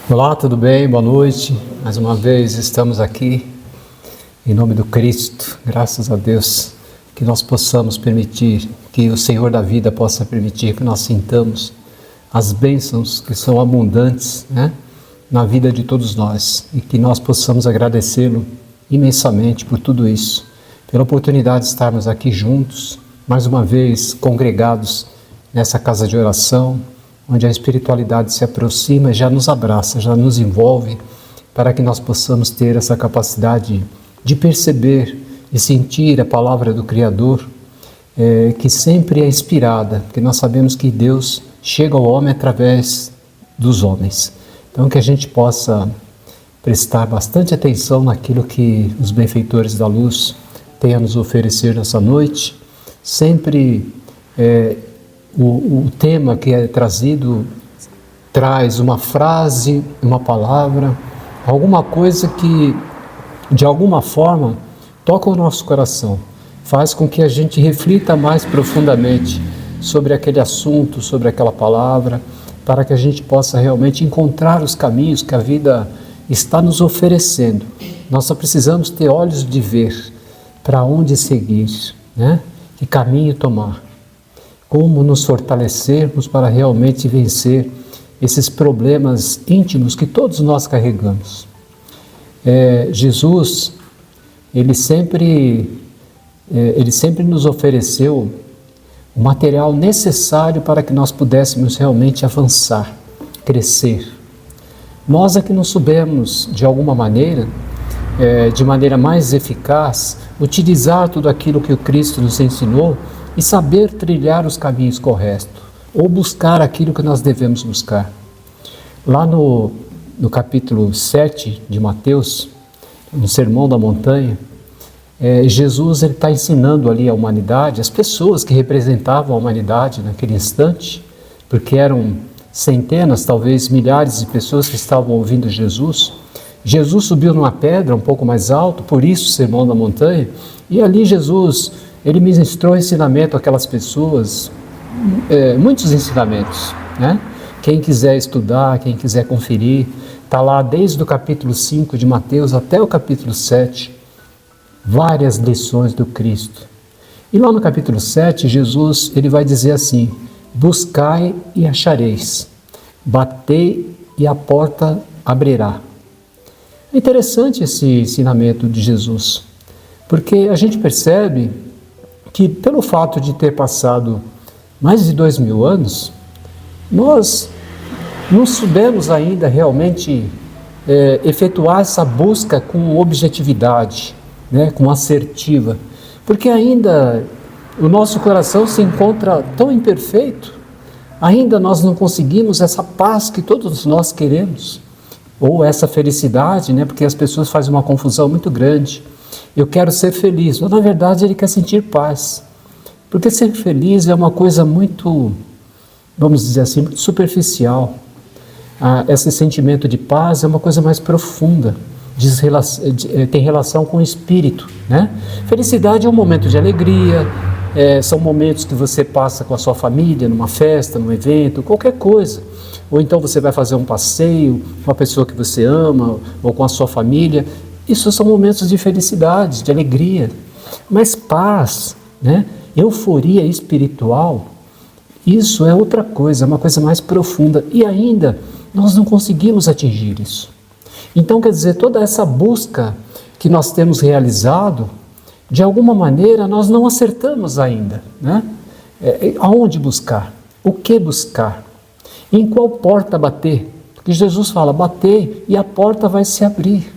Olá, tudo bem? Boa noite. Mais uma vez estamos aqui em nome do Cristo. Graças a Deus que nós possamos permitir, que o Senhor da vida possa permitir que nós sintamos as bênçãos que são abundantes, na vida de todos nós e que nós possamos agradecê-lo imensamente por tudo isso, pela oportunidade de estarmos aqui juntos, mais uma vez congregados nessa casa de oração, onde a espiritualidade se aproxima e já nos abraça, já nos envolve, para que nós possamos ter essa capacidade de perceber e sentir a palavra do Criador, que sempre é inspirada, porque nós sabemos que Deus chega ao homem através dos homens. Então que a gente possa prestar bastante atenção naquilo que os benfeitores da luz têm a nos oferecer nessa noite, sempre o tema que é trazido traz uma frase, uma palavra, alguma coisa que de alguma forma toca o nosso coração, faz com que a gente reflita mais profundamente sobre aquele assunto, sobre aquela palavra, para que a gente possa realmente encontrar os caminhos que a vida está nos oferecendo. Nós só precisamos ter olhos de ver para onde seguir, que caminho tomar. Como nos fortalecermos para realmente vencer esses problemas íntimos que todos nós carregamos. Jesus, ele sempre nos ofereceu o material necessário para que nós pudéssemos realmente avançar, crescer. Nós é que não soubemos, de alguma maneira, de maneira mais eficaz, utilizar tudo aquilo que o Cristo nos ensinou e saber trilhar os caminhos corretos, ou buscar aquilo que nós devemos buscar. Lá no capítulo 7 de Mateus, no Sermão da Montanha, Jesus está ensinando ali a humanidade, as pessoas que representavam a humanidade naquele instante, porque eram centenas, talvez milhares de pessoas que estavam ouvindo Jesus. Jesus subiu numa pedra um pouco mais alto, por isso o Sermão da Montanha, e ali Jesus, ele ministrou ensinamento àquelas pessoas, muitos ensinamentos, Quem quiser estudar, quem quiser conferir, está lá desde o capítulo 5 de Mateus até o capítulo 7, várias lições do Cristo. E lá no capítulo 7, Jesus ele vai dizer assim: buscai e achareis, batei e a porta abrirá. É interessante esse ensinamento de Jesus, porque a gente percebe que pelo fato de ter passado mais de 2000 anos, nós não soubemos ainda realmente efetuar essa busca com objetividade, com assertiva, porque ainda o nosso coração se encontra tão imperfeito, ainda nós não conseguimos essa paz que todos nós queremos, ou essa felicidade, porque as pessoas fazem uma confusão muito grande. Eu quero ser feliz, mas na verdade ele quer sentir paz, porque ser feliz é uma coisa muito, vamos dizer assim, muito superficial. Esse sentimento de paz é uma coisa mais profunda, tem relação com o espírito, Felicidade é um momento de alegria, são momentos que você passa com a sua família, numa festa, num evento, qualquer coisa, ou então você vai fazer um passeio com uma pessoa que você ama, ou com a sua família. Isso são momentos de felicidade, de alegria, mas paz, euforia espiritual, isso é outra coisa, é uma coisa mais profunda, e ainda nós não conseguimos atingir isso. Então, quer dizer, toda essa busca que nós temos realizado, de alguma maneira nós não acertamos ainda, Aonde buscar? O que buscar? Em qual porta bater? Porque Jesus fala, batei e a porta vai se abrir.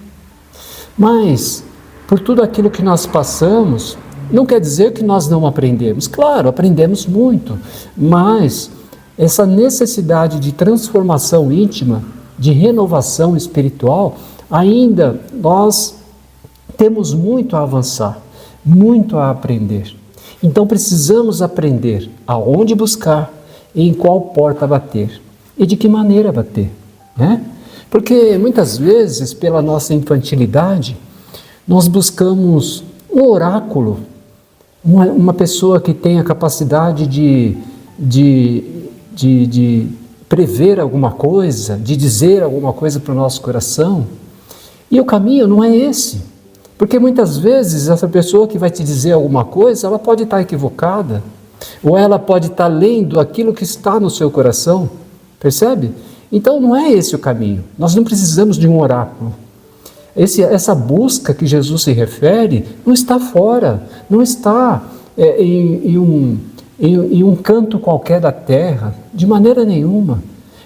Mas, por tudo aquilo que nós passamos, não quer dizer que nós não aprendemos. Claro, aprendemos muito, mas essa necessidade de transformação íntima, de renovação espiritual, ainda nós temos muito a avançar, muito a aprender. Então precisamos aprender aonde buscar e em qual porta bater e de que maneira bater, Porque muitas vezes, pela nossa infantilidade, nós buscamos um oráculo, uma pessoa que tem a capacidade de prever alguma coisa, de dizer alguma coisa para o nosso coração. E o caminho não é esse. Porque muitas vezes essa pessoa que vai te dizer alguma coisa, ela pode estar equivocada. Ou ela pode estar lendo aquilo que está no seu coração. Percebe? Então não é esse o caminho. Nós não precisamos de um oráculo. Essa busca que Jesus se refere não está fora, não está em um canto qualquer da terra, de maneira nenhuma.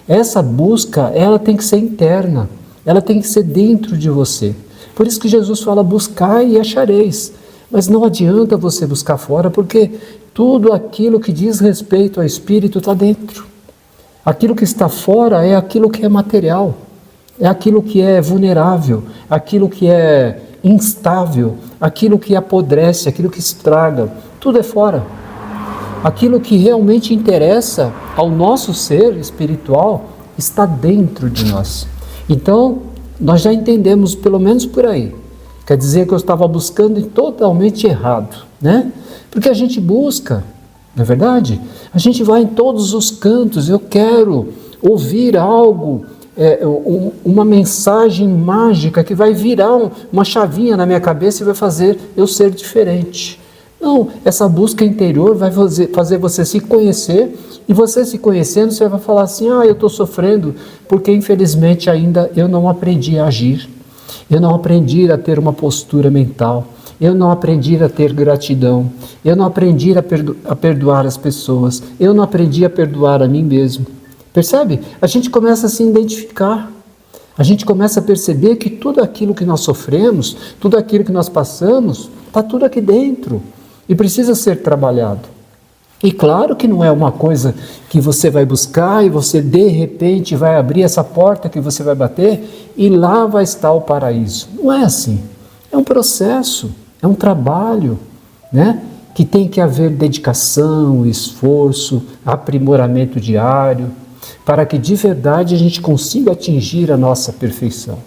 Essa busca, ela tem que ser interna, ela tem que ser dentro de você. Por isso que Jesus fala, buscai e achareis. Mas não adianta você buscar fora, porque tudo aquilo que diz respeito ao Espírito está dentro. Aquilo que está fora é aquilo que é material, é aquilo que é vulnerável, aquilo que é instável, aquilo que apodrece, aquilo que estraga, tudo é fora. Aquilo que realmente interessa ao nosso ser espiritual está dentro de nós. Então, nós já entendemos pelo menos por aí. Quer dizer que eu estava buscando totalmente errado, né? Porque a gente busca, não é verdade? A gente vai em todos os cantos, eu quero ouvir algo, uma mensagem mágica que vai virar uma chavinha na minha cabeça e vai fazer eu ser diferente. Não, essa busca interior vai fazer você se conhecer, e você se conhecendo, você vai falar assim, eu estou sofrendo porque infelizmente ainda eu não aprendi a agir, eu não aprendi a ter uma postura mental, eu não aprendi a ter gratidão, eu não aprendi a perdoar as pessoas, eu não aprendi a perdoar a mim mesmo. Percebe? A gente começa a se identificar, a gente começa a perceber que tudo aquilo que nós sofremos, tudo aquilo que nós passamos, está tudo aqui dentro e precisa ser trabalhado. E claro que não é uma coisa que você vai buscar e você de repente vai abrir essa porta que você vai bater e lá vai estar o paraíso. Não é assim. É um processo, é um trabalho, né? Que tem que haver dedicação, esforço, aprimoramento diário, para que de verdade a gente consiga atingir a nossa perfeição.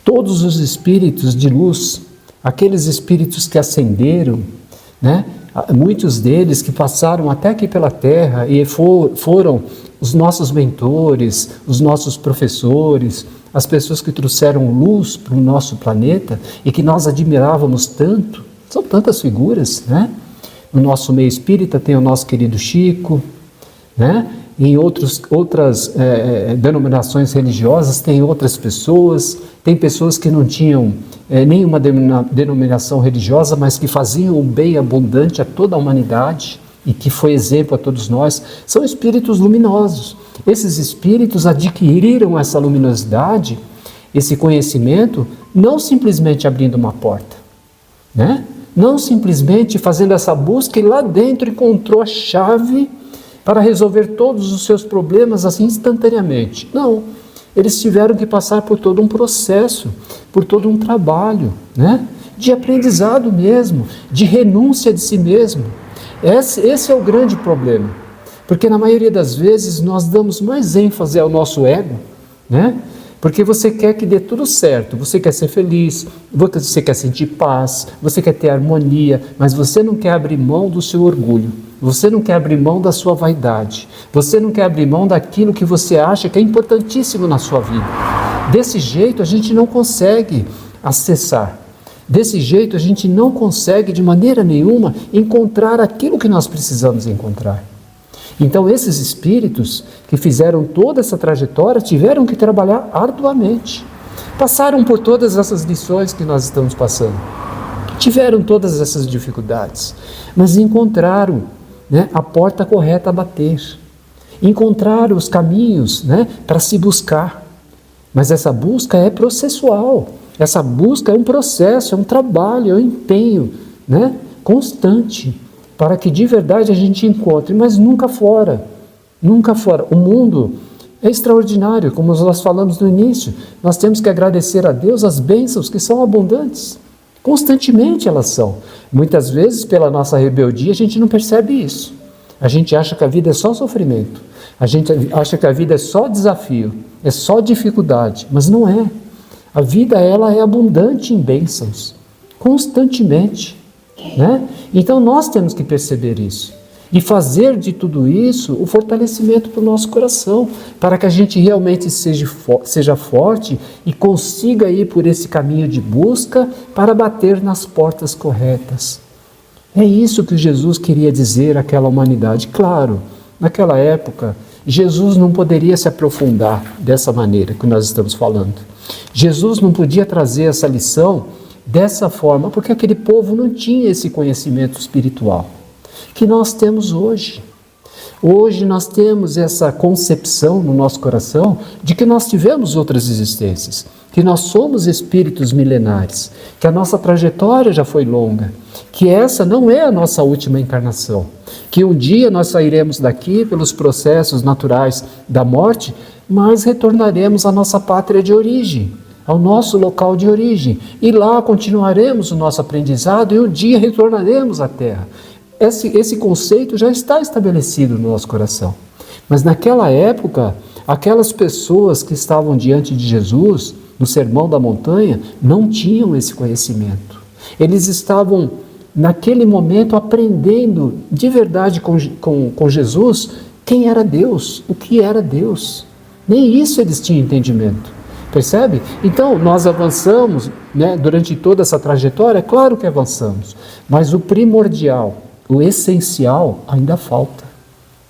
Todos os espíritos de luz, aqueles espíritos que ascenderam, né? Muitos deles que passaram até aqui pela Terra e foram os nossos mentores, os nossos professores, as pessoas que trouxeram luz para o nosso planeta e que nós admirávamos tanto. São tantas figuras, né? No nosso meio espírita tem o nosso querido Chico, né? Em outras denominações religiosas tem outras pessoas, tem pessoas que não tinham nenhuma denominação religiosa, mas que faziam o bem abundante a toda a humanidade e que foi exemplo a todos nós. São espíritos luminosos. Esses espíritos adquiriram essa luminosidade, esse conhecimento, não simplesmente abrindo uma porta, né? Não simplesmente fazendo essa busca e lá dentro encontrou a chave para resolver todos os seus problemas assim instantaneamente. Não, eles tiveram que passar por todo um processo, por todo um trabalho, né? De aprendizado mesmo, de renúncia de si mesmo. Esse é o grande problema, porque na maioria das vezes nós damos mais ênfase ao nosso ego, né? Porque você quer que dê tudo certo, você quer ser feliz, você quer sentir paz, você quer ter harmonia, mas você não quer abrir mão do seu orgulho. Você não quer abrir mão da sua vaidade. Você não quer abrir mão daquilo que você acha que é importantíssimo na sua vida. Desse jeito a gente não consegue acessar. Desse jeito a gente não consegue de maneira nenhuma encontrar aquilo que nós precisamos encontrar. Então esses espíritos que fizeram toda essa trajetória tiveram que trabalhar arduamente. Passaram por todas essas lições que nós estamos passando. Tiveram todas essas dificuldades, mas encontraram, né, a porta correta a bater, encontrar os caminhos, né, para se buscar. Mas essa busca é processual, essa busca é um processo, é um trabalho, é um empenho, né, constante, para que de verdade a gente encontre, mas nunca fora, nunca fora. O mundo é extraordinário, como nós falamos no início, nós temos que agradecer a Deus as bênçãos que são abundantes, constantemente elas são. Muitas vezes, pela nossa rebeldia, a gente não percebe isso. A gente acha que a vida é só sofrimento. A gente acha que a vida é só desafio, é só dificuldade. Mas não é. A vida, ela é abundante em bênçãos, constantemente, né? Então nós temos que perceber isso. e fazer de tudo isso o fortalecimento para o nosso coração, para que a gente realmente seja forte e consiga ir por esse caminho de busca para bater nas portas corretas. É isso que Jesus queria dizer àquela humanidade. Claro, naquela época, Jesus não poderia se aprofundar dessa maneira que nós estamos falando. Jesus não podia trazer essa lição dessa forma, porque aquele povo não tinha esse conhecimento espiritual que nós temos hoje. Hoje nós temos essa concepção no nosso coração de que nós tivemos outras existências, que nós somos espíritos milenares, que a nossa trajetória já foi longa, que essa não é a nossa última encarnação, que um dia nós sairemos daqui pelos processos naturais da morte, mas retornaremos à nossa pátria de origem, ao nosso local de origem, e lá continuaremos o nosso aprendizado e um dia retornaremos à Terra. Esse conceito já está estabelecido no nosso coração. Mas naquela época, aquelas pessoas que estavam diante de Jesus, no Sermão da Montanha, não tinham esse conhecimento. Eles estavam, naquele momento, aprendendo de verdade com Jesus quem era Deus, o que era Deus. Nem isso eles tinham entendimento. Percebe? Então, nós avançamos, né, durante toda essa trajetória, é claro que avançamos, mas o primordial, o essencial ainda falta,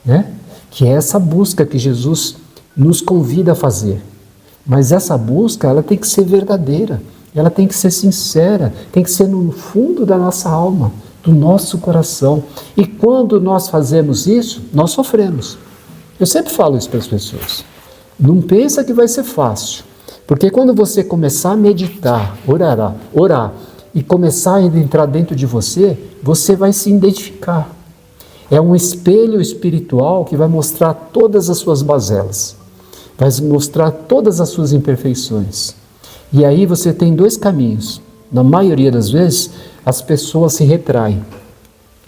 né? Que é essa busca que Jesus nos convida a fazer. Mas essa busca, ela tem que ser verdadeira, ela tem que ser sincera, tem que ser no fundo da nossa alma, do nosso coração. E quando nós fazemos isso, nós sofremos. Eu sempre falo isso para as pessoas. Não pensa que vai ser fácil, porque quando você começar a meditar, orar, e começar a entrar dentro de você, você vai se identificar. É um espelho espiritual que vai mostrar todas as suas mazelas, vai mostrar todas as suas imperfeições. E aí você tem dois caminhos. Na maioria das vezes, as pessoas se retraem,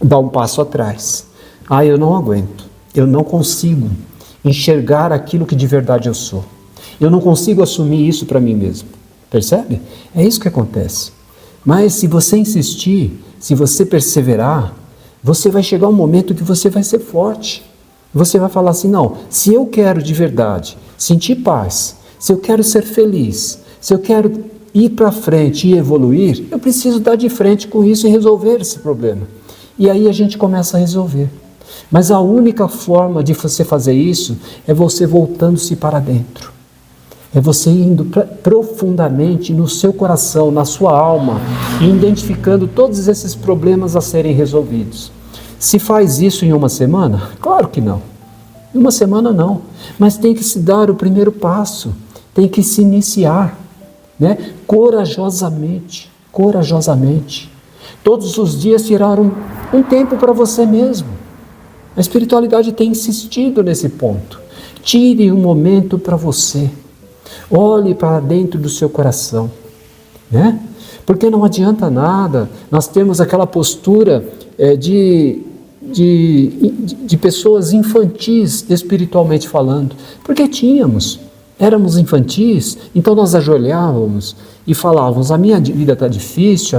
dão um passo atrás. Eu não aguento, eu não consigo enxergar aquilo que de verdade eu sou. Eu não consigo assumir isso para mim mesmo. Percebe? É isso que acontece. Mas se você insistir, se você perseverar, você vai chegar um momento que você vai ser forte. Você vai falar assim, não, se eu quero de verdade sentir paz, se eu quero ser feliz, se eu quero ir para frente e evoluir, eu preciso dar de frente com isso e resolver esse problema. E aí a gente começa a resolver. Mas a única forma de você fazer isso é você voltando-se para dentro. É você indo profundamente no seu coração, na sua alma, e identificando todos esses problemas a serem resolvidos. Se faz isso em uma semana? Claro que não. Em uma semana não. Mas tem que se dar o primeiro passo, tem que se iniciar, né? Corajosamente. Todos os dias tirar um tempo para você mesmo. A espiritualidade tem insistido nesse ponto. Tire um momento para você. Olhe para dentro do seu coração, né? Porque não adianta nada nós temos aquela postura de pessoas infantis espiritualmente falando, porque éramos infantis, então nós ajoelhávamos e falávamos, a minha vida está difícil,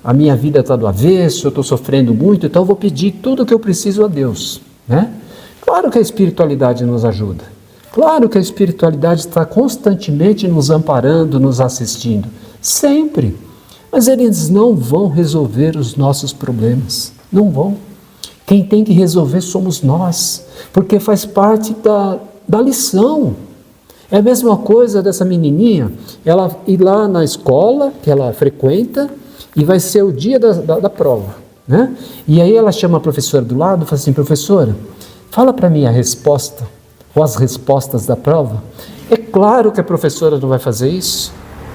a minha vida está do avesso, eu estou sofrendo muito, então eu vou pedir tudo o que eu preciso a Deus, né? Claro que a espiritualidade nos ajuda. Claro que a espiritualidade está constantemente nos amparando, nos assistindo, sempre. Mas eles não vão resolver os nossos problemas, não vão. Quem tem que resolver somos nós, porque faz parte da lição. É a mesma coisa dessa menininha, ela ir lá na escola que ela frequenta e vai ser o dia da prova, né? E aí ela chama a professora do lado e fala assim, professora, fala para mim a resposta, ou as respostas da prova. É claro que a professora não vai fazer isso,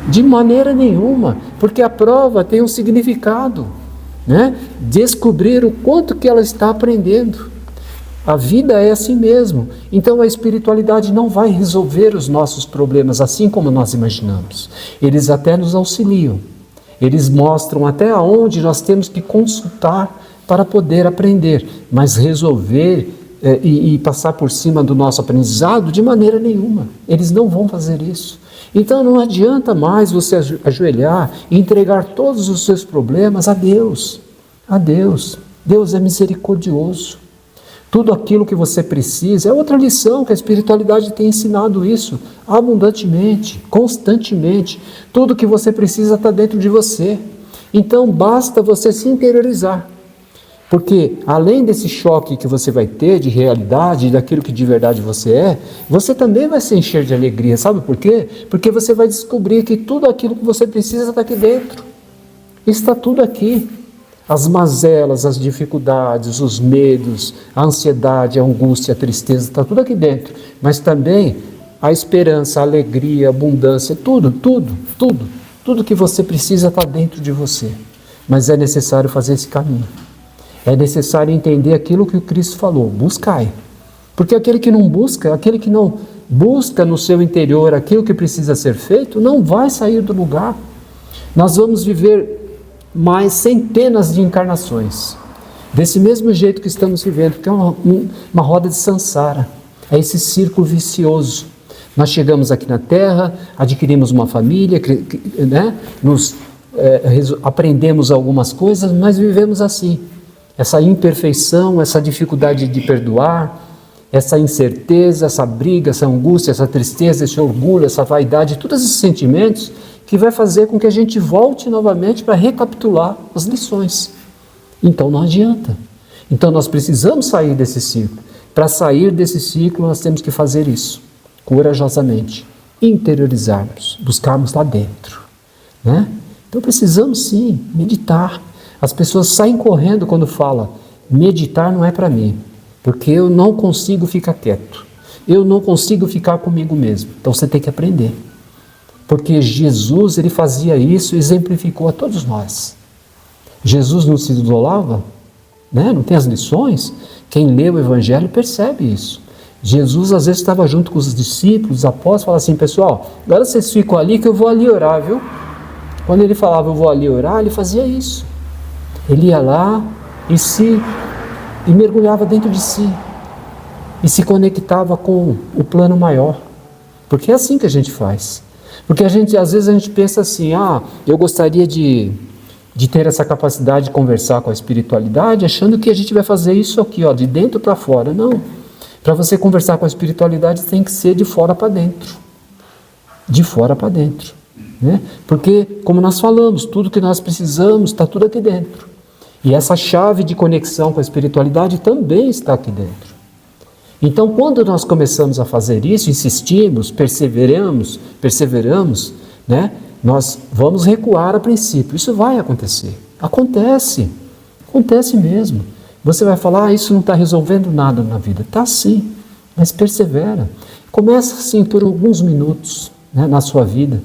de maneira nenhuma, porque a prova tem um significado, né? Descobrir o quanto que ela está aprendendo. A vida é assim mesmo. Então a espiritualidade não vai resolver os nossos problemas assim como nós imaginamos. Eles até nos auxiliam, eles mostram até aonde nós temos que consultar para poder aprender, mas resolver e passar por cima do nosso aprendizado de maneira nenhuma. Eles não vão fazer isso. Então não adianta mais você ajoelhar e entregar todos os seus problemas a Deus. A Deus. Deus é misericordioso. Tudo aquilo que você precisa, é outra lição que a espiritualidade tem ensinado isso, abundantemente, constantemente. Tudo que você precisa está dentro de você. Então basta você se interiorizar. Porque além desse choque que você vai ter de realidade, daquilo que de verdade você é, você também vai se encher de alegria. Sabe por quê? Porque você vai descobrir que tudo aquilo que você precisa está aqui dentro. Está tudo aqui. As mazelas, as dificuldades, os medos, a ansiedade, a angústia, a tristeza, está tudo aqui dentro. Mas também a esperança, a alegria, a abundância, tudo que você precisa está dentro de você. Mas é necessário fazer esse caminho. É necessário entender aquilo que o Cristo falou, buscai. Porque aquele que não busca, aquele que não busca no seu interior aquilo que precisa ser feito, não vai sair do lugar. Nós vamos viver mais centenas de encarnações, desse mesmo jeito que estamos vivendo, porque é uma roda de samsara, é esse círculo vicioso. Nós chegamos aqui na Terra, adquirimos uma família, né? Aprendemos algumas coisas, mas vivemos assim. Essa imperfeição, essa dificuldade de perdoar, essa incerteza, essa briga, essa angústia, essa tristeza, esse orgulho, essa vaidade, todos esses sentimentos que vai fazer com que a gente volte novamente para recapitular as lições. Então não adianta. Então nós precisamos sair desse ciclo. Para sair desse ciclo nós temos que fazer isso, corajosamente, interiorizarmos, buscarmos lá dentro, né? Então precisamos sim meditar. As pessoas saem correndo quando falam, meditar não é para mim, porque eu não consigo ficar quieto, eu não consigo ficar comigo mesmo. Então você tem que aprender. Porque Jesus, ele fazia isso e exemplificou a todos nós. Jesus não se isolava, né? Não tem as lições? Quem lê o Evangelho percebe isso. Jesus às vezes estava junto com os discípulos, os apóstolos, falava assim, pessoal, agora vocês ficam ali que eu vou ali orar, viu? Quando ele falava eu vou ali orar, ele fazia isso. Ele ia lá e mergulhava dentro de si. E se conectava com o plano maior. Porque é assim que a gente faz. Porque às vezes a gente pensa assim, eu gostaria de ter essa capacidade de conversar com a espiritualidade, achando que a gente vai fazer isso aqui, de dentro para fora. Não. Para você conversar com a espiritualidade tem que ser de fora para dentro. De fora para dentro. Né? Porque, como nós falamos, tudo que nós precisamos está tudo aqui dentro. E essa chave de conexão com a espiritualidade também está aqui dentro. Então, quando nós começamos a fazer isso, insistimos, perseveramos, né? Nós vamos recuar a princípio. Isso vai acontecer. Acontece mesmo. Você vai falar, isso não está resolvendo nada na vida. Está sim, mas persevera. Começa assim por alguns minutos, né, na sua vida.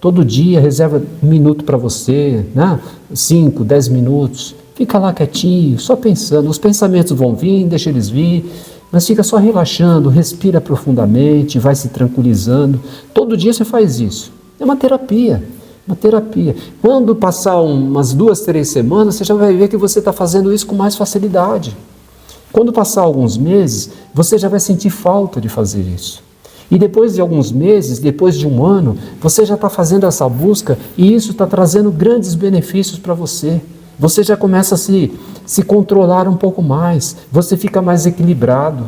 Todo dia reserva 1 minuto para você, né? 5, 10 minutos. Fica lá quietinho, só pensando. Os pensamentos vão vir, deixa eles vir. Mas fica só relaxando, respira profundamente, vai se tranquilizando. Todo dia você faz isso. É uma terapia. Quando passar umas 2, 3 semanas, você já vai ver que você está fazendo isso com mais facilidade. Quando passar alguns meses, você já vai sentir falta de fazer isso. E depois de alguns meses, depois de 1 ano, você já está fazendo essa busca e isso está trazendo grandes benefícios para você. Você já começa a se controlar um pouco mais, você fica mais equilibrado.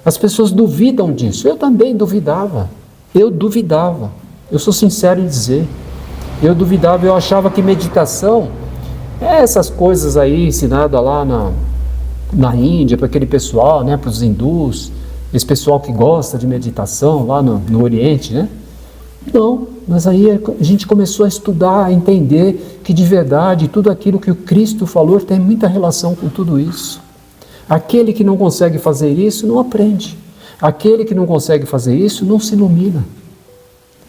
As pessoas duvidam disso, eu também duvidava, eu sou sincero em dizer, eu duvidava, eu achava que meditação é essas coisas aí ensinadas lá na Índia, para aquele pessoal, né, para os hindus, esse pessoal que gosta de meditação lá no Oriente, né? Não, mas aí a gente começou a estudar, a entender que de verdade tudo aquilo que o Cristo falou tem muita relação com tudo isso. Aquele que não consegue fazer isso não aprende. Aquele que não consegue fazer isso não se ilumina.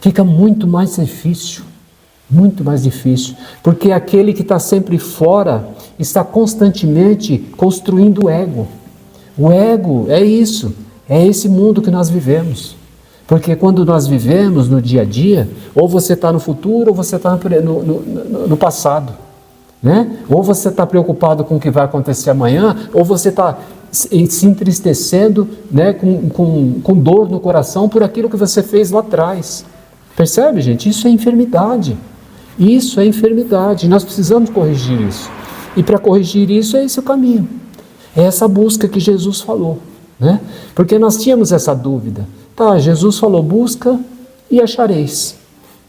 Fica muito mais difícil, porque aquele que está sempre fora está constantemente construindo o ego. O ego é isso, é esse mundo que nós vivemos. Porque quando nós vivemos no dia a dia, ou você está no futuro ou você está no passado, né? Ou você está preocupado com o que vai acontecer amanhã, ou você está se entristecendo, né, com dor no coração por aquilo que você fez lá atrás. Percebe, gente? Isso é enfermidade. Nós precisamos corrigir isso. E para corrigir isso é esse o caminho. É essa busca que Jesus falou, né? Porque nós tínhamos essa dúvida. Tá, Jesus falou, busca e achareis.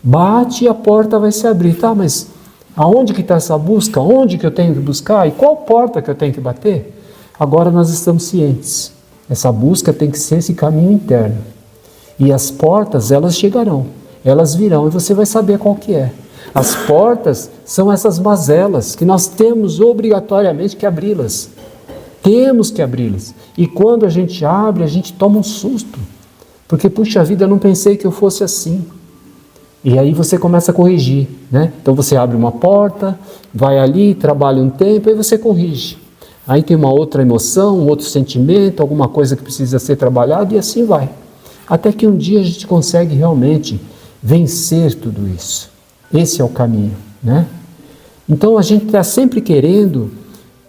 Bate e a porta vai se abrir. Tá, mas aonde que está essa busca? Onde que eu tenho que buscar? E qual porta que eu tenho que bater? Agora nós estamos cientes. Essa busca tem que ser esse caminho interno. E as portas, elas chegarão. Elas virão e você vai saber qual que é. As portas são essas mazelas que nós temos obrigatoriamente que abri-las. Temos que abri-las. E quando a gente abre, a gente toma um susto. Porque, puxa vida, eu não pensei que eu fosse assim. E aí você começa a corrigir, né? Então você abre uma porta, vai ali, trabalha um tempo, aí você corrige. Aí tem uma outra emoção, um outro sentimento, alguma coisa que precisa ser trabalhado e assim vai. Até que um dia a gente consegue realmente vencer tudo isso. Esse é o caminho, né? Então a gente está sempre querendo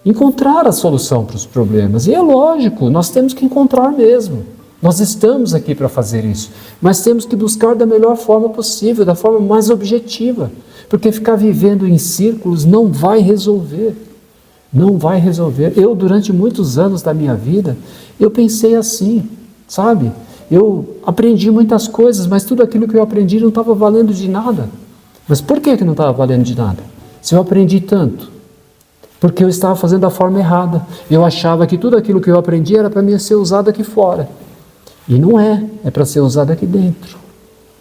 encontrar a solução para os problemas. E é lógico, nós temos que encontrar mesmo. Nós estamos aqui para fazer isso. Mas temos que buscar da melhor forma possível, da forma mais objetiva. Porque ficar vivendo em círculos não vai resolver. Não vai resolver. Eu, durante muitos anos da minha vida, eu pensei assim, sabe? Eu aprendi muitas coisas, mas tudo aquilo que eu aprendi não estava valendo de nada. Mas por que não estava valendo de nada? Se eu aprendi tanto? Porque eu estava fazendo da forma errada. Eu achava que tudo aquilo que eu aprendi era para mim ser usado aqui fora. E não é. É para ser usado aqui dentro.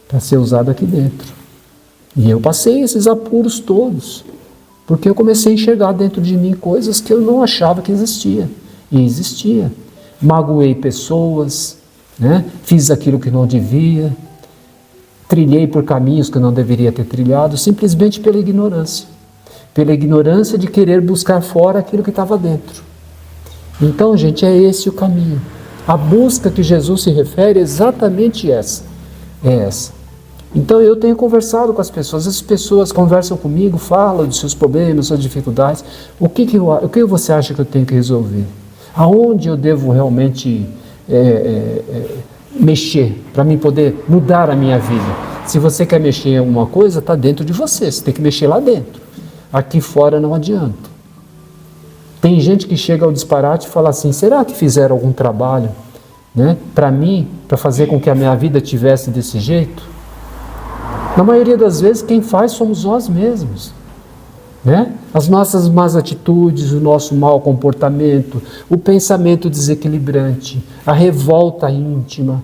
Para ser usado aqui dentro. E eu passei esses apuros todos. Porque eu comecei a enxergar dentro de mim coisas que eu não achava que existia. E existia. Magoei pessoas, né? Fiz aquilo que não devia. Trilhei por caminhos que eu não deveria ter trilhado, simplesmente pela ignorância. Pela ignorância de querer buscar fora aquilo que estava dentro. Então, gente, é esse o caminho. A busca que Jesus se refere é exatamente essa. É essa. Então, eu tenho conversado com as pessoas. As pessoas conversam comigo, falam de seus problemas, suas dificuldades. O que você acha que eu tenho que resolver? Aonde eu devo realmente mexer para mim poder mudar a minha vida? Se você quer mexer em alguma coisa, está dentro de você. Você tem que mexer lá dentro. Aqui fora não adianta. Tem gente que chega ao disparate e fala assim, será que fizeram algum trabalho, né, para mim, para fazer com que a minha vida tivesse desse jeito? Na maioria das vezes quem faz somos nós mesmos, né? As nossas más atitudes, o nosso mau comportamento, o pensamento desequilibrante, a revolta íntima,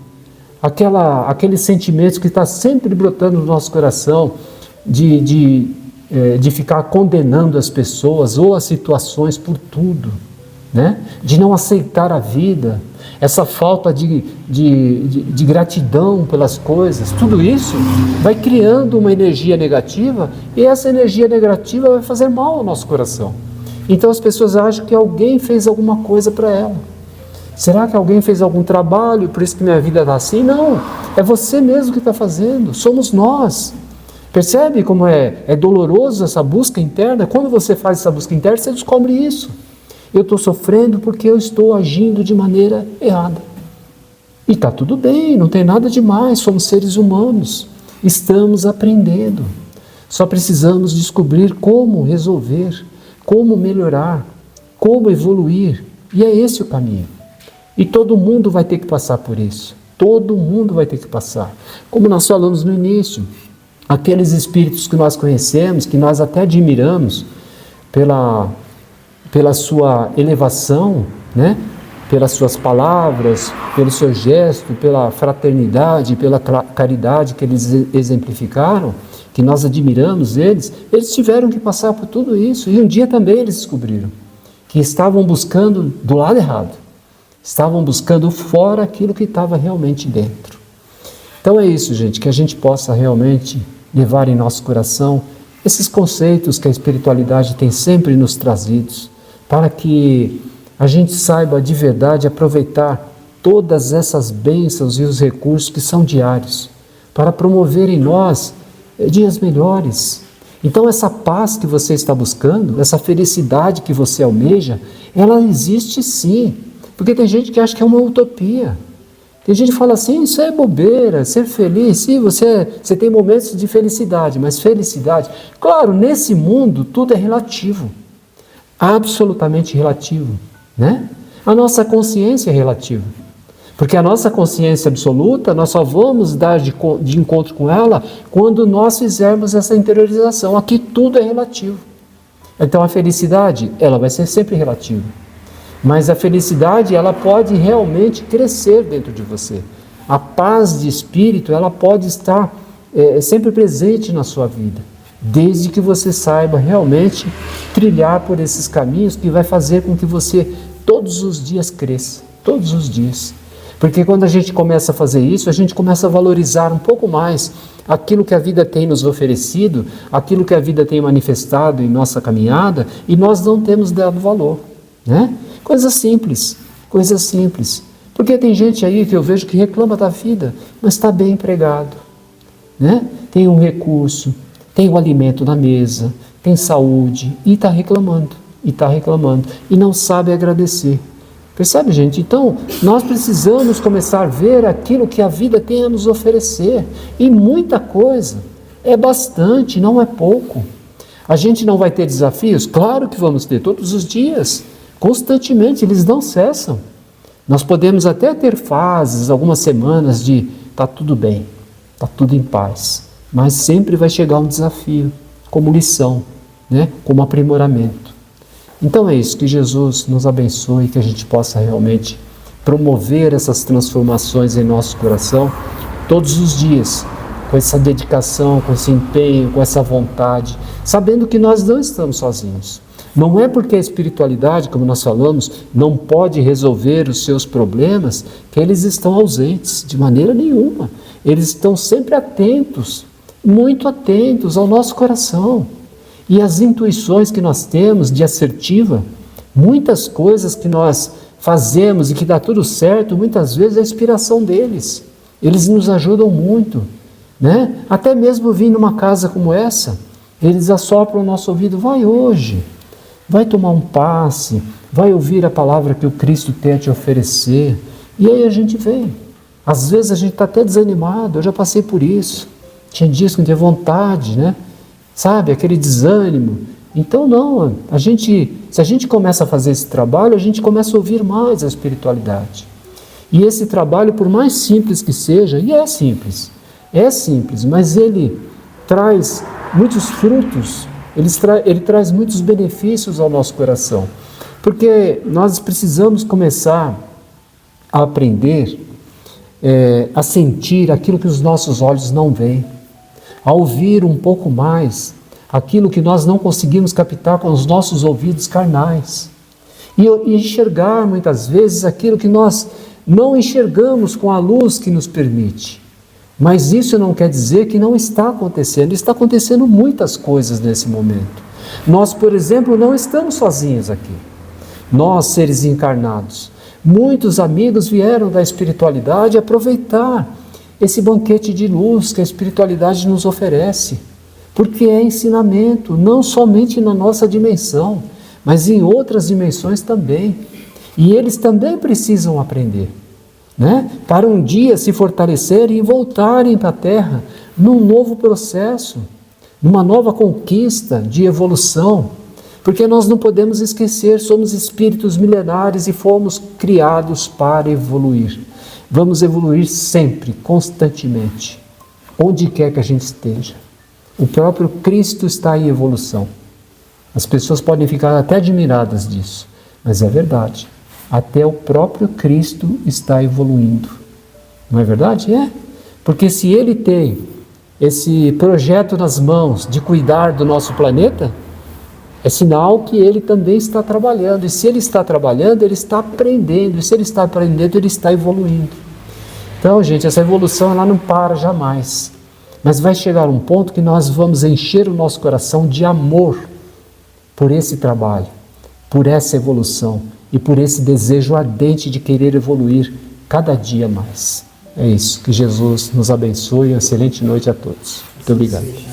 aqueles sentimentos que está sempre brotando no nosso coração de ficar condenando as pessoas ou as situações por tudo, né? De não aceitar a vida, essa falta de gratidão pelas coisas, tudo isso vai criando uma energia negativa e essa energia negativa vai fazer mal ao nosso coração. Então as pessoas acham que alguém fez alguma coisa para ela. Será que alguém fez algum trabalho, por isso que minha vida está assim? Não, é você mesmo que está fazendo, somos nós. Percebe como é doloroso essa busca interna? Quando você faz essa busca interna, você descobre isso. Eu estou sofrendo porque eu estou agindo de maneira errada. E está tudo bem, não tem nada demais, somos seres humanos. Estamos aprendendo. Só precisamos descobrir como resolver, como melhorar, como evoluir. E é esse o caminho. E todo mundo vai ter que passar por isso. Todo mundo vai ter que passar. Como nós falamos no início, aqueles espíritos que nós conhecemos, que nós até admiramos pela sua elevação, né? Pelas suas palavras, pelo seu gesto, pela fraternidade, pela caridade que eles exemplificaram, que nós admiramos eles tiveram que passar por tudo isso. E um dia também eles descobriram que estavam buscando do lado errado. Estavam buscando fora aquilo que estava realmente dentro. Então é isso, gente, que a gente possa realmente levar em nosso coração esses conceitos que a espiritualidade tem sempre nos trazido, para que a gente saiba de verdade aproveitar todas essas bênçãos e os recursos que são diários, para promover em nós dias melhores. Então essa paz que você está buscando, essa felicidade que você almeja, ela existe sim, porque tem gente que acha que é uma utopia. Tem gente que fala assim, isso é bobeira, ser feliz, sim, você tem momentos de felicidade, mas felicidade, claro, nesse mundo tudo é relativo, absolutamente relativo, né? A nossa consciência é relativa. Porque a nossa consciência absoluta, nós só vamos dar de encontro com ela quando nós fizermos essa interiorização. Aqui tudo é relativo. Então a felicidade, ela vai ser sempre relativa. Mas a felicidade, ela pode realmente crescer dentro de você. A paz de espírito, ela pode estar sempre presente na sua vida, desde que você saiba realmente trilhar por esses caminhos que vai fazer com que você todos os dias cresça, todos os dias. Porque quando a gente começa a fazer isso, a gente começa a valorizar um pouco mais aquilo que a vida tem nos oferecido, aquilo que a vida tem manifestado em nossa caminhada, e nós não temos dado valor, né? Coisas simples, coisas simples. Porque tem gente aí que eu vejo que reclama da vida, mas está bem empregado, né? Tem um recurso, tem o alimento na mesa, tem saúde, e está reclamando, e não sabe agradecer. Percebe, gente? Então, nós precisamos começar a ver aquilo que a vida tem a nos oferecer. E muita coisa. É bastante, não é pouco. A gente não vai ter desafios? Claro que vamos ter, todos os dias. Constantemente, eles não cessam. Nós podemos até ter fases, algumas semanas de tá tudo bem, tá tudo em paz. Mas sempre vai chegar um desafio, como lição, né? Como aprimoramento. Então é isso, que Jesus nos abençoe, que a gente possa realmente promover essas transformações em nosso coração todos os dias, com essa dedicação, com esse empenho, com essa vontade, sabendo que nós não estamos sozinhos. Não é porque a espiritualidade, como nós falamos, não pode resolver os seus problemas, que eles estão ausentes, de maneira nenhuma. Eles estão sempre atentos, muito atentos ao nosso coração. E as intuições que nós temos de assertiva, muitas coisas que nós fazemos e que dá tudo certo, muitas vezes é a inspiração deles. Eles nos ajudam muito, né? Até mesmo vir numa casa como essa, eles assopram o nosso ouvido, vai hoje, vai tomar um passe, vai ouvir a palavra que o Cristo tem a te oferecer. E aí a gente vem. Às vezes a gente está até desanimado, eu já passei por isso. Tinha dias que não tinha vontade, né? Sabe, aquele desânimo. Então não, se a gente começa a fazer esse trabalho, a gente começa a ouvir mais a espiritualidade. E esse trabalho, por mais simples que seja, e é simples, mas ele traz muitos frutos, ele traz muitos benefícios ao nosso coração. Porque nós precisamos começar a aprender a sentir aquilo que os nossos olhos não veem, a ouvir um pouco mais aquilo que nós não conseguimos captar com os nossos ouvidos carnais, e enxergar muitas vezes aquilo que nós não enxergamos com a luz que nos permite. Mas isso não quer dizer que não está acontecendo, está acontecendo muitas coisas nesse momento. Nós, por exemplo, não estamos sozinhos aqui, nós seres encarnados. Muitos amigos vieram da espiritualidade aproveitar esse banquete de luz que a espiritualidade nos oferece, porque é ensinamento, não somente na nossa dimensão, mas em outras dimensões também. E eles também precisam aprender, né? Para um dia se fortalecerem e voltarem para a Terra num novo processo, numa nova conquista de evolução, porque nós não podemos esquecer, somos espíritos milenares e fomos criados para evoluir. Vamos evoluir sempre, constantemente, onde quer que a gente esteja. O próprio Cristo está em evolução. As pessoas podem ficar até admiradas disso, mas é verdade. Até o próprio Cristo está evoluindo. Não é verdade? É. Porque se Ele tem esse projeto nas mãos de cuidar do nosso planeta, é sinal que Ele também está trabalhando. E se Ele está trabalhando, Ele está aprendendo. E se Ele está aprendendo, Ele está evoluindo. Então, gente, essa evolução ela não para jamais. Mas vai chegar um ponto que nós vamos encher o nosso coração de amor por esse trabalho, por essa evolução e por esse desejo ardente de querer evoluir cada dia mais. É isso. Que Jesus nos abençoe. Uma excelente noite a todos. Muito obrigado.